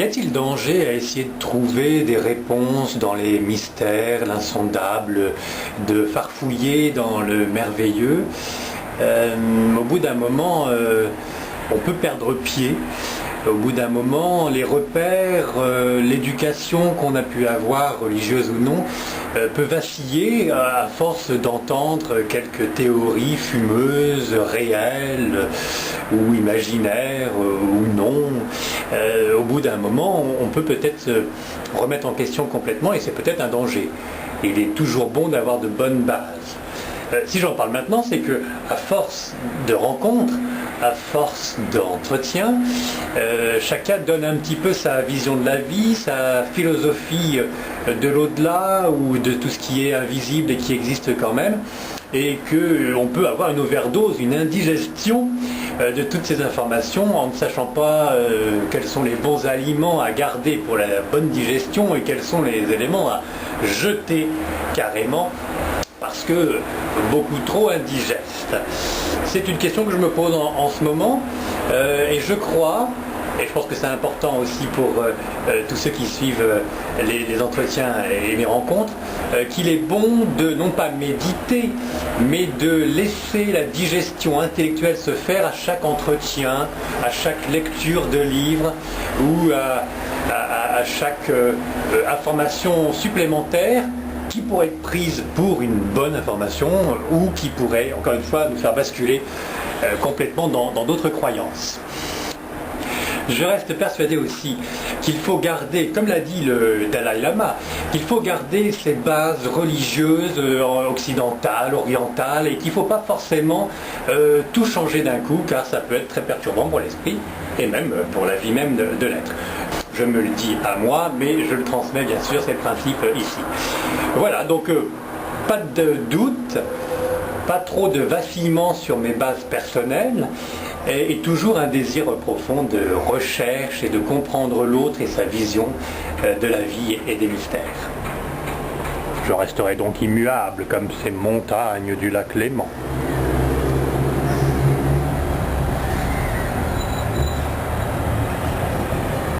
Y a-t-il danger à essayer de trouver des réponses dans les mystères, l'insondable, de farfouiller dans le merveilleux? Au bout d'un moment, on peut perdre pied. Au bout d'un moment, les repères, l'éducation qu'on a pu avoir, religieuse ou non, peut vaciller à force d'entendre quelques théories fumeuses, réelles ou imaginaires ou non. Au bout d'un moment, on peut peut-être se remettre en question complètement et c'est peut-être un danger. Il est toujours bon d'avoir de bonnes bases. Si j'en parle maintenant, c'est que à force de rencontres, à force d'entretien, chacun donne un petit peu sa vision de la vie, sa philosophie de l'au-delà ou de tout ce qui est invisible et qui existe quand même, et qu'on peut avoir une overdose, une indigestion de toutes ces informations en ne sachant pas quels sont les bons aliments à garder pour la bonne digestion et quels sont les éléments à jeter carrément parce que beaucoup trop indigeste. C'est une question que je me pose en ce moment et je crois, et je pense que c'est important aussi pour tous ceux qui suivent les entretiens et mes rencontres, qu'il est bon de non pas méditer, mais de laisser la digestion intellectuelle se faire à chaque entretien, à chaque lecture de livre ou à chaque information supplémentaire qui pourrait être prise pour une bonne information ou qui pourrait, encore une fois, nous faire basculer complètement dans d'autres croyances. Je reste persuadé aussi qu'il faut garder, comme l'a dit le Dalai Lama, qu'il faut garder ces bases religieuses occidentales, orientales, et qu'il ne faut pas forcément tout changer d'un coup, car ça peut être très perturbant pour l'esprit et même pour la vie même de l'être. Je me le dis à moi, mais je le transmets bien sûr, ces principes ici. Voilà, donc pas de doute, pas trop de vacillement sur mes bases personnelles, et toujours un désir profond de recherche et de comprendre l'autre et sa vision de la vie et des mystères. Je resterai donc immuable comme ces montagnes du lac Léman.